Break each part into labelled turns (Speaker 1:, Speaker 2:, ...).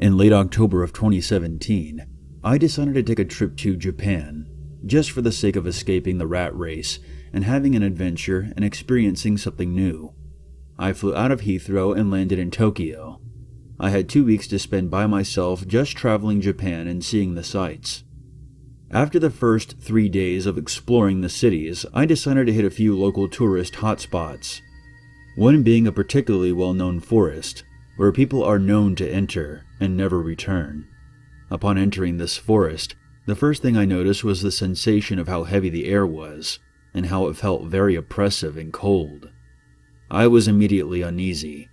Speaker 1: In late October of 2017, I decided to take a trip to Japan, just for the sake of escaping the rat race and having an adventure and experiencing something new. I flew out of Heathrow and landed in Tokyo. I had 2 weeks to spend by myself just traveling Japan and seeing the sights. After the first 3 days of exploring the cities, I decided to hit a few local tourist hotspots. One being a particularly well-known forest, where people are known to enter and never return. Upon entering this forest, the first thing I noticed was the sensation of how heavy the air was, and how it felt very oppressive and cold. I was immediately uneasy,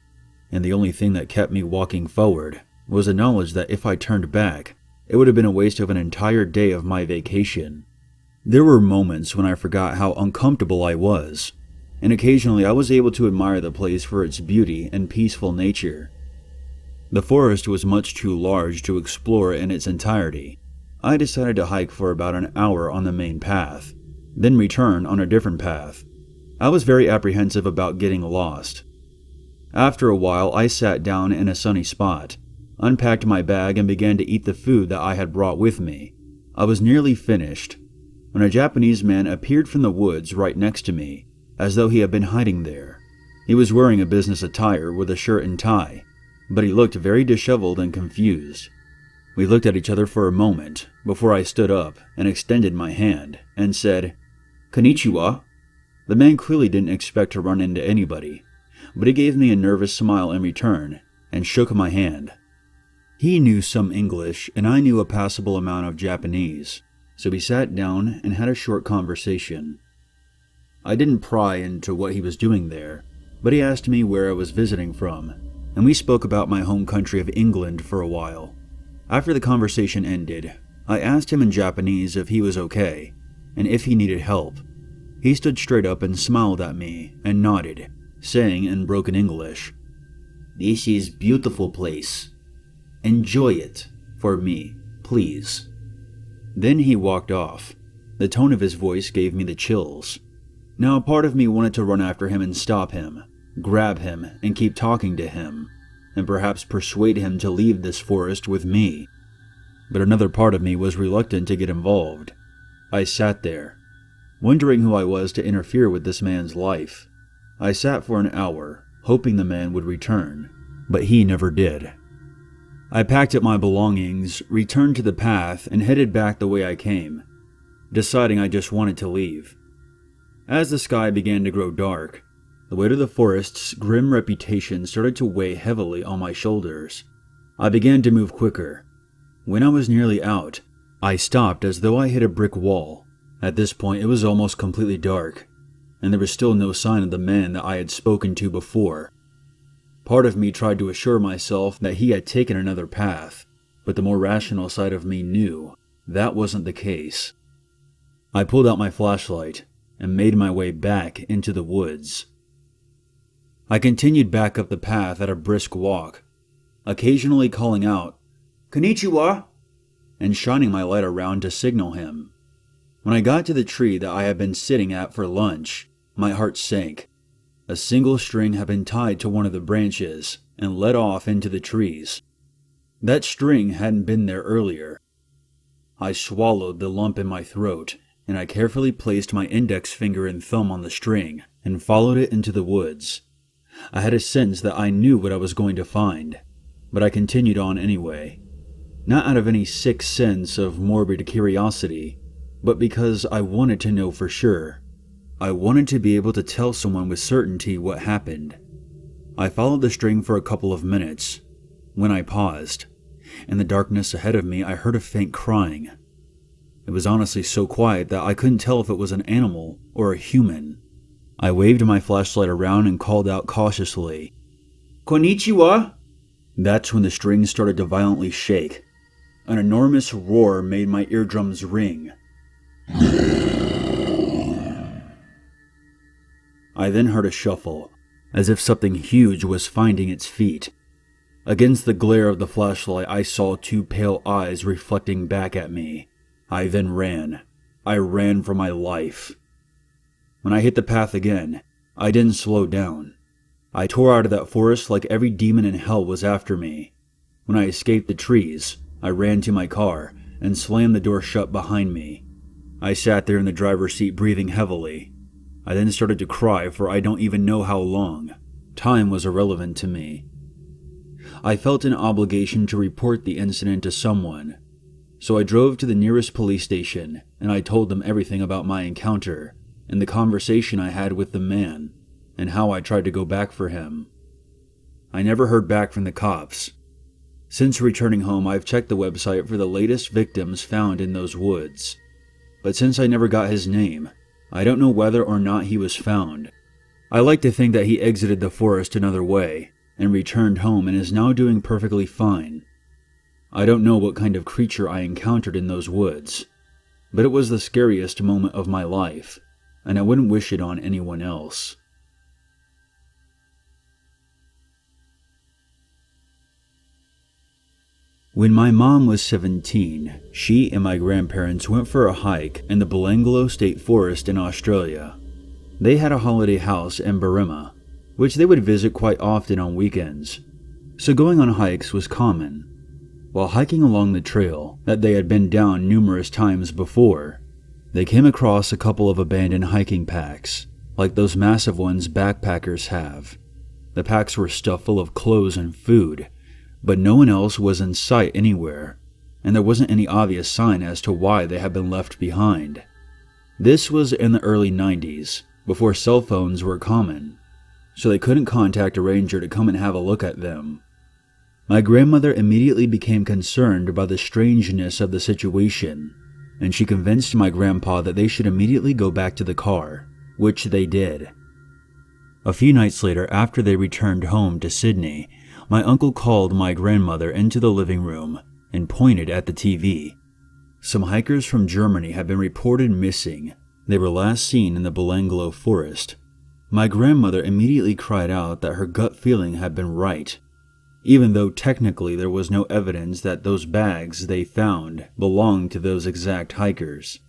Speaker 1: and the only thing that kept me walking forward was the knowledge that if I turned back, it would have been a waste of an entire day of my vacation. There were moments when I forgot how uncomfortable I was, and occasionally I was able to admire the place for its beauty and peaceful nature. The forest was much too large to explore in its entirety. I decided to hike for about an hour on the main path, then return on a different path. I was very apprehensive about getting lost. After a while, I sat down in a sunny spot, unpacked my bag, and began to eat the food that I had brought with me. I was nearly finished when a Japanese man appeared from the woods right next to me, as though he had been hiding there. He was wearing a business attire with a shirt and tie, but he looked very disheveled and confused. We looked at each other for a moment before I stood up and extended my hand and said, "Konnichiwa." The man clearly didn't expect to run into anybody, but he gave me a nervous smile in return and shook my hand. He knew some English and I knew a passable amount of Japanese, so we sat down and had a short conversation. I didn't pry into what he was doing there, but he asked me where I was visiting from, and we spoke about my home country of England for a while. After the conversation ended, I asked him in Japanese if he was okay, and if he needed help. He stood straight up and smiled at me and nodded, saying in broken English, "This is beautiful place. Enjoy it for me, please." Then he walked off. The tone of his voice gave me the chills. Now a part of me wanted to run after him and stop him, grab him and keep talking to him, and perhaps persuade him to leave this forest with me. But another part of me was reluctant to get involved. I sat there, wondering who I was to interfere with this man's life. I sat for an hour, hoping the man would return, but he never did. I packed up my belongings, returned to the path, and headed back the way I came, deciding I just wanted to leave. As the sky began to grow dark, the weight of the forest's grim reputation started to weigh heavily on my shoulders. I began to move quicker. When I was nearly out, I stopped as though I hit a brick wall. At this point, it was almost completely dark, and there was still no sign of the man that I had spoken to before. Part of me tried to assure myself that he had taken another path, but the more rational side of me knew that wasn't the case. I pulled out my flashlight and made my way back into the woods. I continued back up the path at a brisk walk, occasionally calling out, "Konnichiwa," and shining my light around to signal him. When I got to the tree that I had been sitting at for lunch, my heart sank. A single string had been tied to one of the branches and led off into the trees. That string hadn't been there earlier. I swallowed the lump in my throat, and I carefully placed my index finger and thumb on the string and followed it into the woods. I had a sense that I knew what I was going to find, but I continued on anyway. Not out of any sick sense of morbid curiosity, but because I wanted to know for sure. I wanted to be able to tell someone with certainty what happened. I followed the string for a couple of minutes, when I paused. In the darkness ahead of me, I heard a faint crying. It was honestly so quiet that I couldn't tell if it was an animal or a human. I waved my flashlight around and called out cautiously, "Konnichiwa!" That's when the string started to violently shake. An enormous roar made my eardrums ring. I then heard a shuffle, as if something huge was finding its feet. Against the glare of the flashlight, I saw two pale eyes reflecting back at me. I then ran. I ran for my life. When I hit the path again, I didn't slow down. I tore out of that forest like every demon in hell was after me. When I escaped the trees, I ran to my car and slammed the door shut behind me. I sat there in the driver's seat breathing heavily. I then started to cry for I don't even know how long. Time was irrelevant to me. I felt an obligation to report the incident to someone, so I drove to the nearest police station and I told them everything about my encounter and the conversation I had with the man and how I tried to go back for him. I never heard back from the cops. Since returning home, I've checked the website for the latest victims found in those woods. But since I never got his name, I don't know whether or not he was found. I like to think that he exited the forest another way and returned home and is now doing perfectly fine. I don't know what kind of creature I encountered in those woods, but it was the scariest moment of my life, and I wouldn't wish it on anyone else. When my mom was 17, she and my grandparents went for a hike in the Belanglo State Forest in Australia. They had a holiday house in Berrima, which they would visit quite often on weekends, so going on hikes was common. While hiking along the trail that they had been down numerous times before, they came across a couple of abandoned hiking packs, like those massive ones backpackers have. The packs were stuffed full of clothes and food, but no one else was in sight anywhere, and there wasn't any obvious sign as to why they had been left behind. This was in the early 90s, before cell phones were common, so they couldn't contact a ranger to come and have a look at them. My grandmother immediately became concerned by the strangeness of the situation, and she convinced my grandpa that they should immediately go back to the car, which they did. A few nights later, after they returned home to Sydney, my uncle called my grandmother into the living room and pointed at the TV. Some hikers from Germany had been reported missing. They were last seen in the Belanglo forest. My grandmother immediately cried out that her gut feeling had been right, even though technically there was no evidence that those bags they found belonged to those exact hikers.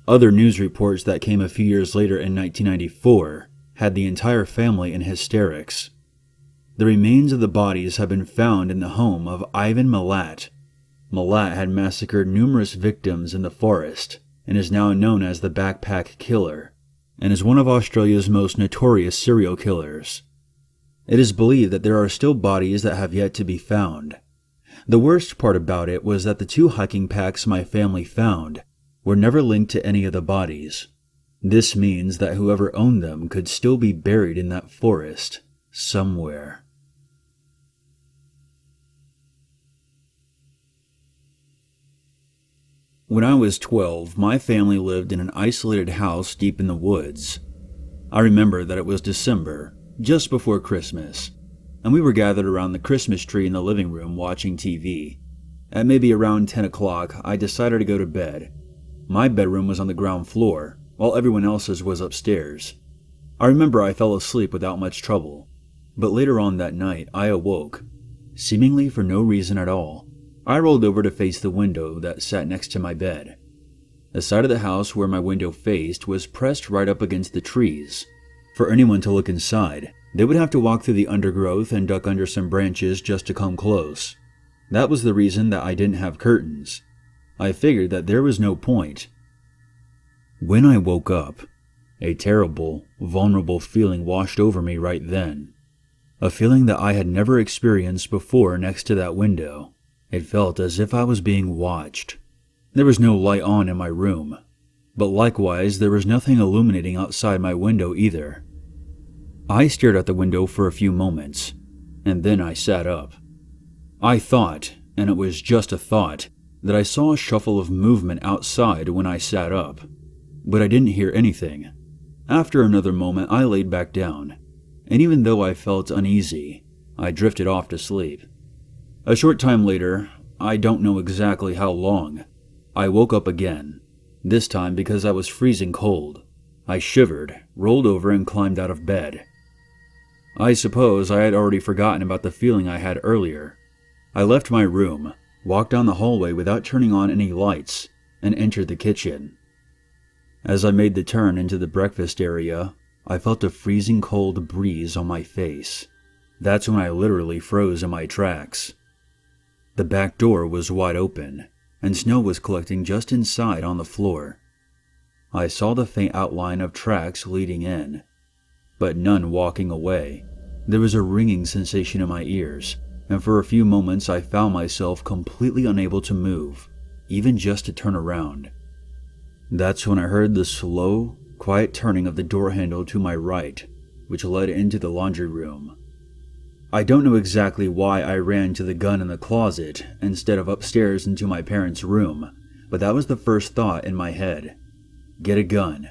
Speaker 1: Other news reports that came a few years later in 1994 had the entire family in hysterics. The remains of the bodies have been found in the home of Ivan Milat. Milat had massacred numerous victims in the forest and is now known as the Backpack Killer, and is one of Australia's most notorious serial killers. It is believed that there are still bodies that have yet to be found. The worst part about it was that the 2 hiking packs my family found were never linked to any of the bodies. This means that whoever owned them could still be buried in that forest somewhere. When I was 12, my family lived in an isolated house deep in the woods. I remember that it was December, just before Christmas, and we were gathered around the Christmas tree in the living room watching TV. At maybe around 10 o'clock, I decided to go to bed. My bedroom was on the ground floor, while everyone else's was upstairs. I remember I fell asleep without much trouble, but later on that night I awoke, seemingly for no reason at all. I rolled over to face the window that sat next to my bed. The side of the house where my window faced was pressed right up against the trees. For anyone to look inside, they would have to walk through the undergrowth and duck under some branches just to come close. That was the reason that I didn't have curtains. I figured that there was no point. When I woke up, a terrible, vulnerable feeling washed over me right then. A feeling that I had never experienced before next to that window. It felt as if I was being watched. There was no light on in my room, but likewise there was nothing illuminating outside my window either. I stared out the window for a few moments, and then I sat up. I thought, and it was just a thought, that I saw a shuffle of movement outside when I sat up, but I didn't hear anything. After another moment, I laid back down, and even though I felt uneasy, I drifted off to sleep. A short time later, I don't know exactly how long, I woke up again, this time because I was freezing cold. I shivered, rolled over, and climbed out of bed. I suppose I had already forgotten about the feeling I had earlier. I left my room, walked down the hallway without turning on any lights, and entered the kitchen. As I made the turn into the breakfast area, I felt a freezing cold breeze on my face. That's when I literally froze in my tracks. The back door was wide open, and snow was collecting just inside on the floor. I saw the faint outline of tracks leading in, but none walking away. There was a ringing sensation in my ears, and for a few moments I found myself completely unable to move, even just to turn around. That's when I heard the slow, quiet turning of the door handle to my right, which led into the laundry room. I don't know exactly why I ran to the gun in the closet instead of upstairs into my parents' room, but that was the first thought in my head. Get a gun.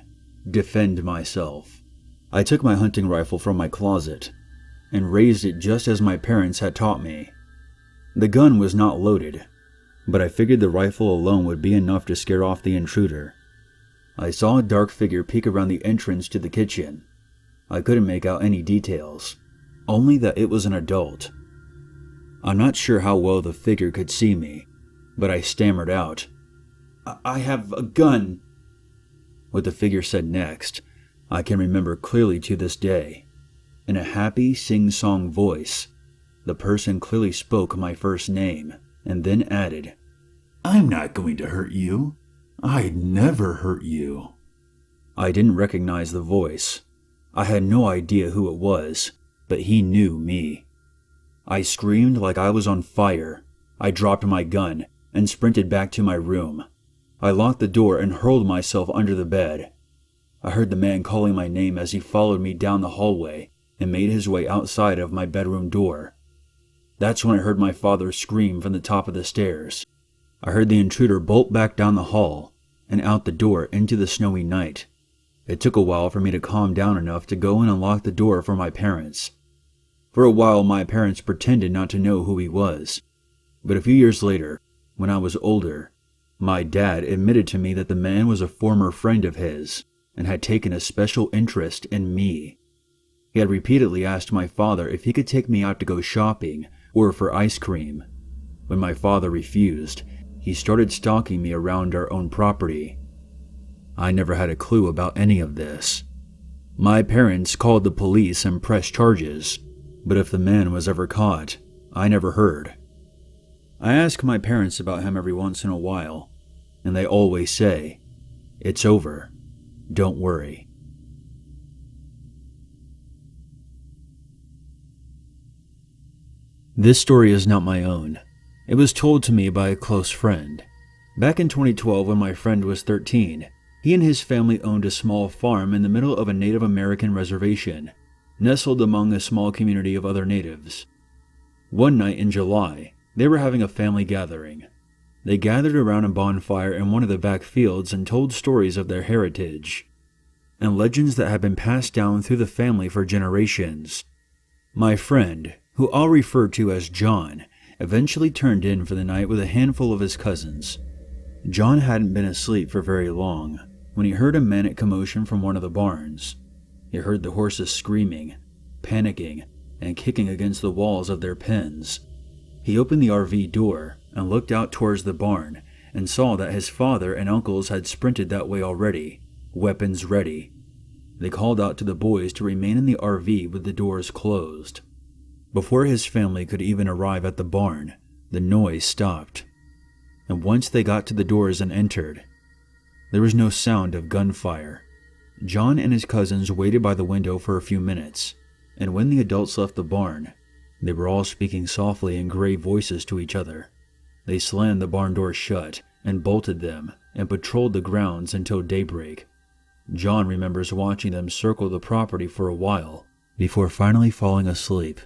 Speaker 1: Defend myself. I took my hunting rifle from my closet and raised it just as my parents had taught me. The gun was not loaded, but I figured the rifle alone would be enough to scare off the intruder. I saw a dark figure peek around the entrance to the kitchen. I couldn't make out any details, only that it was an adult. I'm not sure how well the figure could see me, but I stammered out, I have a gun. What the figure said next, I can remember clearly to this day. In a happy, sing-song voice, the person clearly spoke my first name and then added, I'm not going to hurt you. I'd never hurt you. I didn't recognize the voice. I had no idea who it was, but he knew me. I screamed like I was on fire. I dropped my gun and sprinted back to my room. I locked the door and hurled myself under the bed. I heard the man calling my name as he followed me down the hallway and made his way outside of my bedroom door. That's when I heard my father scream from the top of the stairs. I heard the intruder bolt back down the hall and out the door into the snowy night. It took a while for me to calm down enough to go and unlock the door for my parents. For a while, my parents pretended not to know who he was. But a few years later, when I was older, my dad admitted to me that the man was a former friend of his and had taken a special interest in me. He had repeatedly asked my father if he could take me out to go shopping or for ice cream. When my father refused, he started stalking me around our own property. I never had a clue about any of this. My parents called the police and pressed charges, but if the man was ever caught, I never heard. I ask my parents about him every once in a while, and they always say, it's over, don't worry. This story is not my own. It was told to me by a close friend. Back in 2012, when my friend was 13, he and his family owned a small farm in the middle of a Native American reservation, nestled among a small community of other natives. One night in July, they were having a family gathering. They gathered around a bonfire in one of the back fields and told stories of their heritage and legends that had been passed down through the family for generations. My friend, who I'll refer to as John, eventually turned in for the night with a handful of his cousins. John hadn't been asleep for very long when he heard a manic commotion from one of the barns. He heard the horses screaming, panicking, and kicking against the walls of their pens. He opened the RV door and looked out towards the barn and saw that his father and uncles had sprinted that way already, weapons ready. They called out to the boys to remain in the RV with the doors closed. Before his family could even arrive at the barn, the noise stopped. And once they got to the doors and entered, there was no sound of gunfire. John and his cousins waited by the window for a few minutes, and when the adults left the barn, they were all speaking softly in grave voices to each other. They slammed the barn doors shut and bolted them and patrolled the grounds until daybreak. John remembers watching them circle the property for a while before finally falling asleep.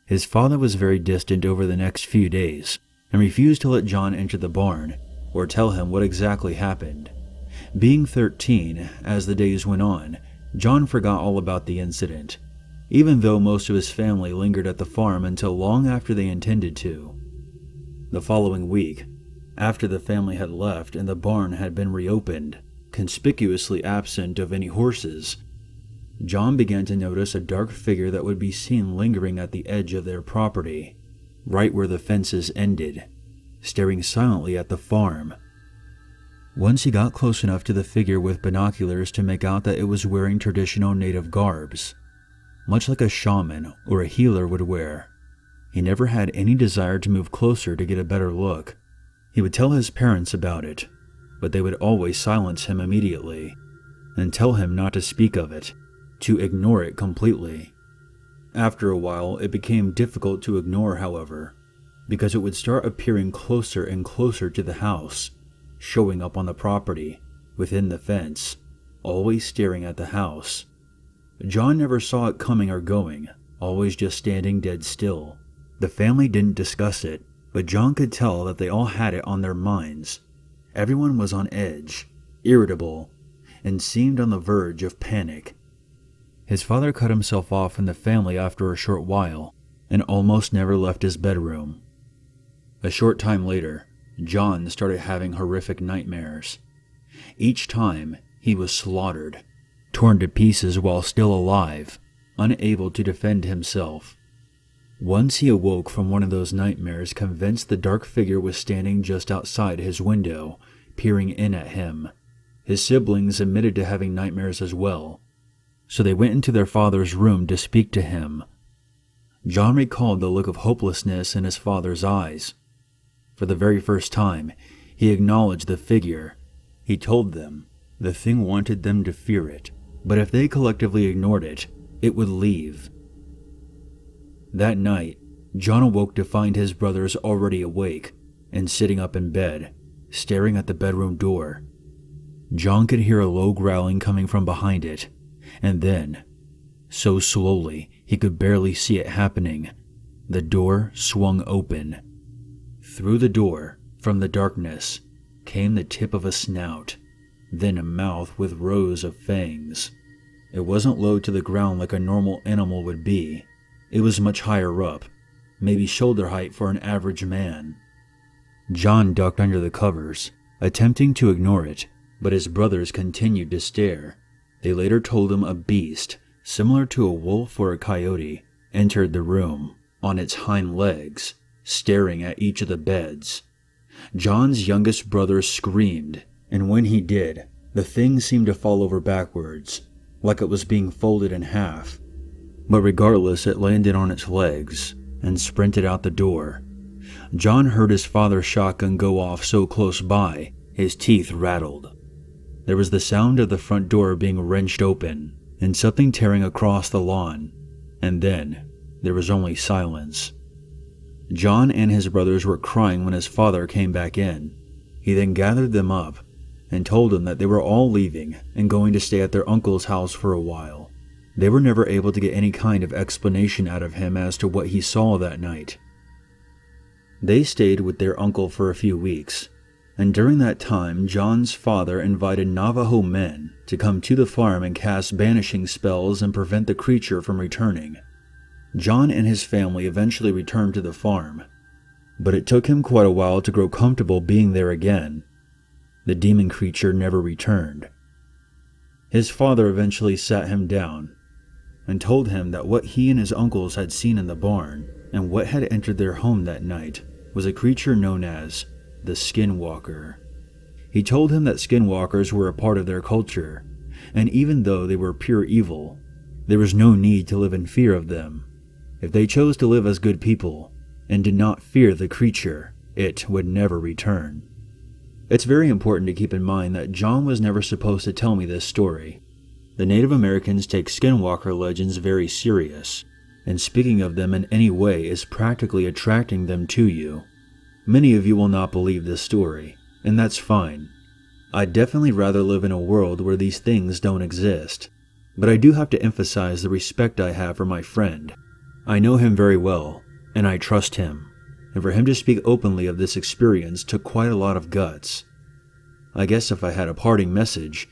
Speaker 1: His father was very distant over the next few days and refused to let John enter the barn or tell him what exactly happened. Being 13, as the days went on, John forgot all about the incident, even though most of his family lingered at the farm until long after they intended to. The following week, after the family had left and the barn had been reopened, conspicuously absent of any horses, John began to notice a dark figure that would be seen lingering at the edge of their property, right where the fences ended, staring silently at the farm. Once he got close enough to the figure with binoculars to make out that it was wearing traditional native garbs, much like a shaman or a healer would wear. He never had any desire to move closer to get a better look. He would tell his parents about it, but they would always silence him immediately and tell him not to speak of it, to ignore it completely. After a while, it became difficult to ignore, however, because it would start appearing closer and closer to the house, showing up on the property, within the fence, always staring at the house. John never saw it coming or going, always just standing dead still. The family didn't discuss it, but John could tell that they all had it on their minds. Everyone was on edge, irritable, and seemed on the verge of panic. His father cut himself off from the family after a short while and almost never left his bedroom. A short time later, John started having horrific nightmares. Each time, he was slaughtered, torn to pieces while still alive, unable to defend himself. Once he awoke from one of those nightmares, convinced the dark figure was standing just outside his window, peering in at him. His siblings admitted to having nightmares as well, so they went into their father's room to speak to him. John recalled the look of hopelessness in his father's eyes. For the very first time, he acknowledged the figure. He told them the thing wanted them to fear it, but if they collectively ignored it, it would leave. That night, John awoke to find his brothers already awake and sitting up in bed, staring at the bedroom door. John could hear a low growling coming from behind it, and then, so slowly he could barely see it happening, the door swung open. Through the door, from the darkness, came the tip of a snout, then a mouth with rows of fangs. It wasn't low to the ground like a normal animal would be. It was much higher up, maybe shoulder height for an average man. John ducked under the covers, attempting to ignore it, but his brothers continued to stare. They later told him a beast, similar to a wolf or a coyote, entered the room, on its hind legs, staring at each of the beds. John's youngest brother screamed, and when he did, the thing seemed to fall over backwards, like it was being folded in half. But regardless, it landed on its legs and sprinted out the door. John heard his father's shotgun go off so close by, his teeth rattled. There was the sound of the front door being wrenched open and something tearing across the lawn, and then there was only silence. John and his brothers were crying when his father came back in. He then gathered them up and told them that they were all leaving and going to stay at their uncle's house for a while. They were never able to get any kind of explanation out of him as to what he saw that night. They stayed with their uncle for a few weeks, and during that time, John's father invited Navajo men to come to the farm and cast banishing spells and prevent the creature from returning. John and his family eventually returned to the farm, but it took him quite a while to grow comfortable being there again. The demon creature never returned. His father eventually sat him down and told him that what he and his uncles had seen in the barn and what had entered their home that night was a creature known as the Skinwalker. He told him that Skinwalkers were a part of their culture, and even though they were pure evil, there was no need to live in fear of them. If they chose to live as good people and did not fear the creature, it would never return. It's very important to keep in mind that John was never supposed to tell me this story. The Native Americans take Skinwalker legends very serious, and speaking of them in any way is practically attracting them to you. Many of you will not believe this story, and that's fine. I'd definitely rather live in a world where these things don't exist, but I do have to emphasize the respect I have for my friend. I know him very well, and I trust him, and for him to speak openly of this experience took quite a lot of guts. I guess if I had a parting message,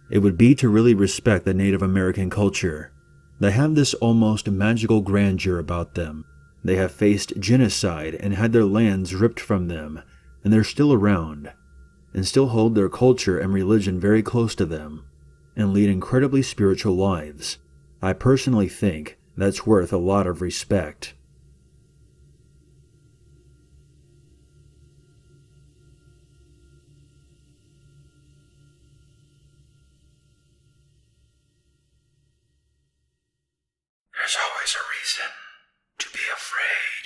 Speaker 1: it would be to really respect the Native American culture. They have this almost magical grandeur about them. They have faced genocide and had their lands ripped from them, and they're still around, and still hold their culture and religion very close to them, and lead incredibly spiritual lives. I personally think that's worth a lot of respect.
Speaker 2: There's always a reason to be afraid.